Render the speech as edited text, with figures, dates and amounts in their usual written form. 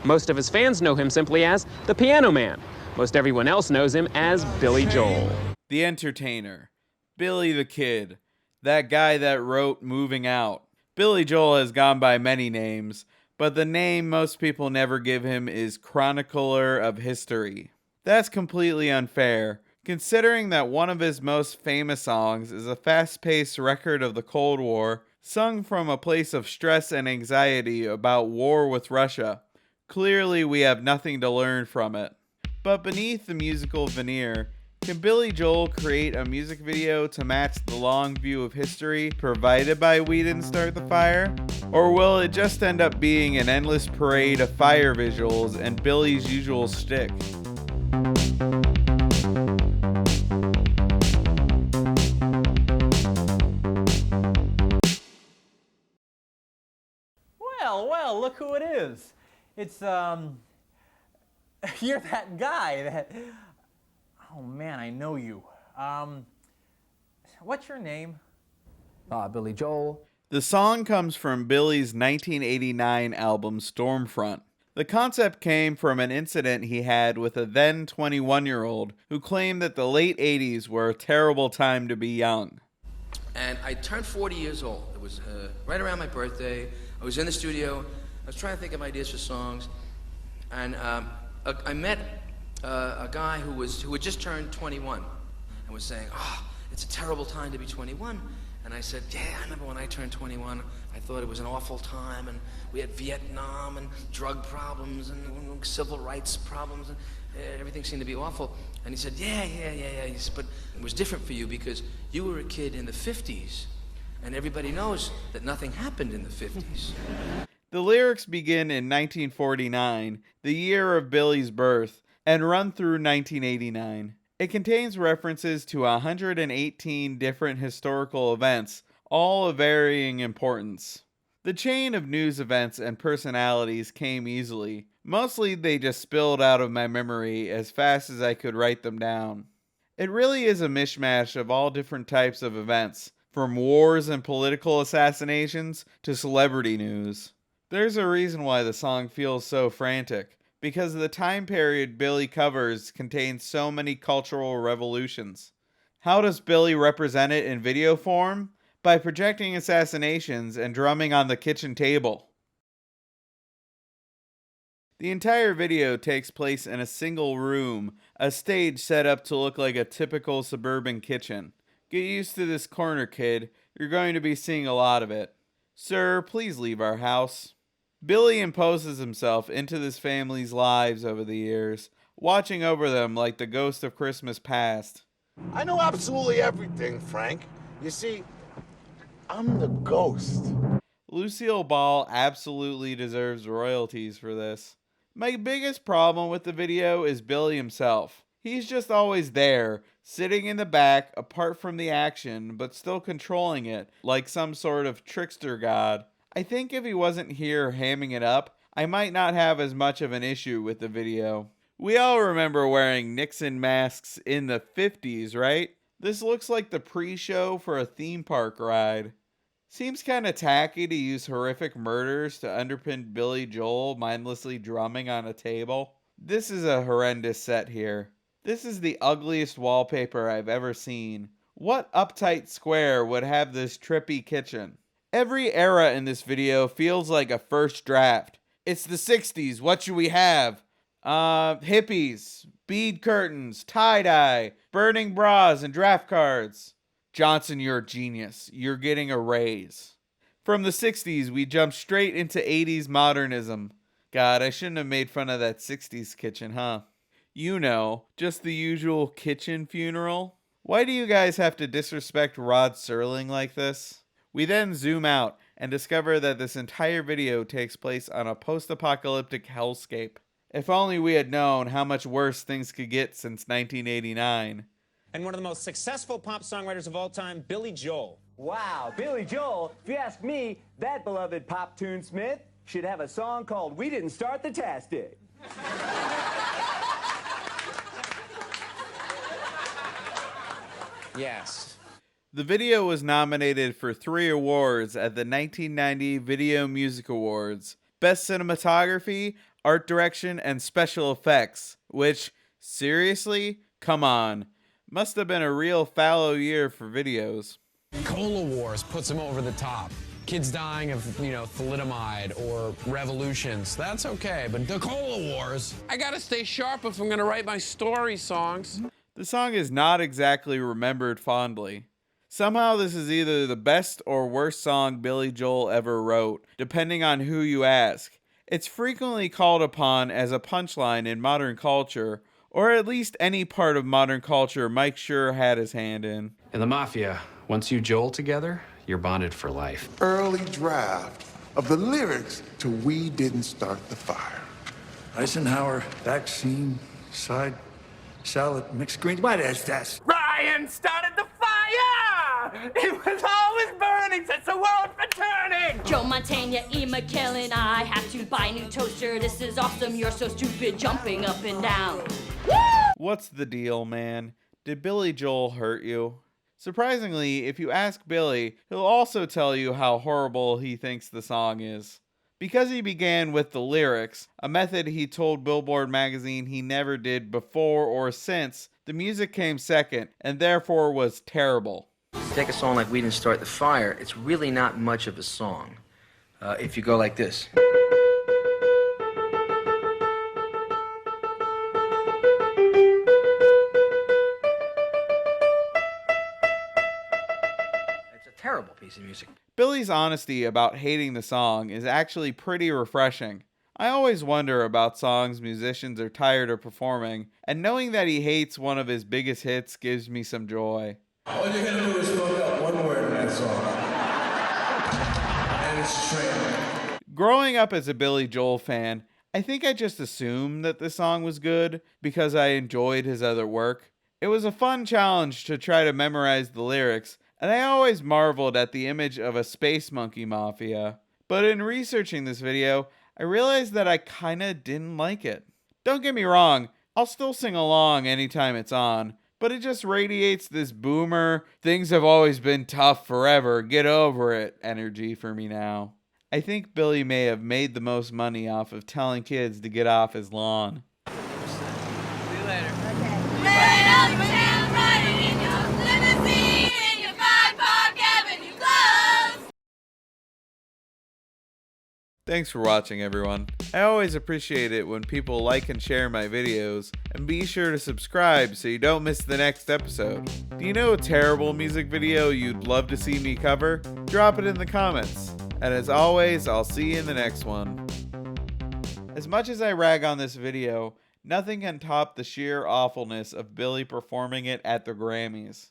Most of his fans know him simply as the Piano Man. Most everyone else knows him as Billy Joel. The entertainer. Billy the Kid. That guy that wrote Moving Out. Billy Joel has gone by many names, but the name most people never give him is Chronicler of History. That's completely unfair, considering that one of his most famous songs is a fast-paced record of the Cold War, sung from a place of stress and anxiety about war with Russia. Clearly, we have nothing to learn from it. But beneath the musical veneer, can Billy Joel create a music video to match the long view of history provided by We Didn't Start the Fire? Or will it just end up being an endless parade of fire visuals and Billy's usual shtick? Well, look who it is. It's, you're that guy that... Oh man, I know you. What's your name? Billy Joel. The song comes from Billy's 1989 album Stormfront. The concept came from an incident he had with a then 21-year-old who claimed that the late 80s were a terrible time to be young. And I turned 40 years old. It was right around my birthday. I was in the studio. I was trying to think of ideas for songs. And I met a guy who had just turned 21 and was saying, "Oh, it's a terrible time to be 21." And I said, "Yeah, I remember when I turned 21, I thought it was an awful time, and we had Vietnam and drug problems and civil rights problems, and everything seemed to be awful." And he said, yeah. He said, "But it was different for you because you were a kid in the 50s, and everybody knows that nothing happened in the 50s." The lyrics begin in 1949, the year of Billy's birth, and run through 1989. It contains references to 118 different historical events, all of varying importance. The chain of news events and personalities came easily. Mostly they just spilled out of my memory as fast as I could write them down. It really is a mishmash of all different types of events, from wars and political assassinations to celebrity news. There's a reason why the song feels so frantic, because the time period Billy covers contains so many cultural revolutions. How does Billy represent it in video form? By projecting assassinations and drumming on the kitchen table. The entire video takes place in a single room, a stage set up to look like a typical suburban kitchen. Get used to this corner, kid. You're going to be seeing a lot of it. Sir, please leave our house. Billy imposes himself into this family's lives over the years, watching over them like the ghost of Christmas past. I know absolutely everything, Frank. You see, I'm the ghost. Lucille Ball absolutely deserves royalties for this. My biggest problem with the video is Billy himself. He's just always there, sitting in the back, apart from the action, but still controlling it, like some sort of trickster god. I think if he wasn't here hamming it up, I might not have as much of an issue with the video. We all remember wearing Nixon masks in the 50s, right? This looks like the pre-show for a theme park ride. Seems kinda tacky to use horrific murders to underpin Billy Joel mindlessly drumming on a table. This is a horrendous set here. This is the ugliest wallpaper I've ever seen. What uptight square would have this trippy kitchen? Every era in this video feels like a first draft. It's the 60s, what should we have? Hippies, bead curtains, tie-dye, burning bras, and draft cards. Johnson, you're a genius. You're getting a raise. From the 60s, we jump straight into 80s modernism. God, I shouldn't have made fun of that 60s kitchen, huh? You know, just the usual kitchen funeral. Why do you guys have to disrespect Rod Serling like this? We then zoom out and discover that this entire video takes place on a post-apocalyptic hellscape. If only we had known how much worse things could get since 1989. And one of the most successful pop songwriters of all time, Billy Joel. Wow, Billy Joel, if you ask me, that beloved pop tunesmith should have a song called We Didn't Start the Tastic. Yes. The video was nominated for 3 awards at the 1990 Video Music Awards. Best Cinematography, Art Direction, and Special Effects, which, seriously, come on. Must have been a real fallow year for videos. Cola Wars puts him over the top. Kids dying of, thalidomide or revolutions. That's okay, but the Cola Wars. I gotta stay sharp if I'm gonna write my story songs. The song is not exactly remembered fondly. Somehow this is either the best or worst song Billy Joel ever wrote, depending on who you ask. It's frequently called upon as a punchline in modern culture, or at least any part of modern culture Mike sure had his hand in. In the Mafia, once you Joel together, you're bonded for life. Early draft of the lyrics to We Didn't Start the Fire. Eisenhower, vaccine, side, salad, mixed greens. What is this? Ryan started the fire! It was always burning since the world returning! Joe Montana, E. McKellen, I have to buy a new toaster. This is awesome, you're so stupid, jumping up and down. What's the deal, man? Did Billy Joel hurt you? Surprisingly, if you ask Billy, he'll also tell you how horrible he thinks the song is. Because he began with the lyrics, a method he told Billboard magazine he never did before or since, the music came second, and therefore was terrible. Take a song like We Didn't Start the Fire, it's really not much of a song. If you go like this. It's a terrible piece of music. Billy's honesty about hating the song is actually pretty refreshing. I always wonder about songs musicians are tired of performing, and knowing that he hates one of his biggest hits gives me some joy. All you're gonna do is fuck up one word in that song. And it's train. Growing up as a Billy Joel fan, I think I just assumed that the song was good because I enjoyed his other work. It was a fun challenge to try to memorize the lyrics, and I always marveled at the image of a space monkey mafia. But in researching this video, I realized that I kinda didn't like it. Don't get me wrong, I'll still sing along anytime it's on, but it just radiates this boomer, things have always been tough forever, get over it energy for me now. I think Billy may have made the most money off of telling kids to get off his lawn. See you later. Thanks for watching, everyone. I always appreciate it when people like and share my videos, and be sure to subscribe so you don't miss the next episode. Do you know a terrible music video you'd love to see me cover? Drop it in the comments. And as always, I'll see you in the next one. As much as I rag on this video, nothing can top the sheer awfulness of Billy performing it at the Grammys.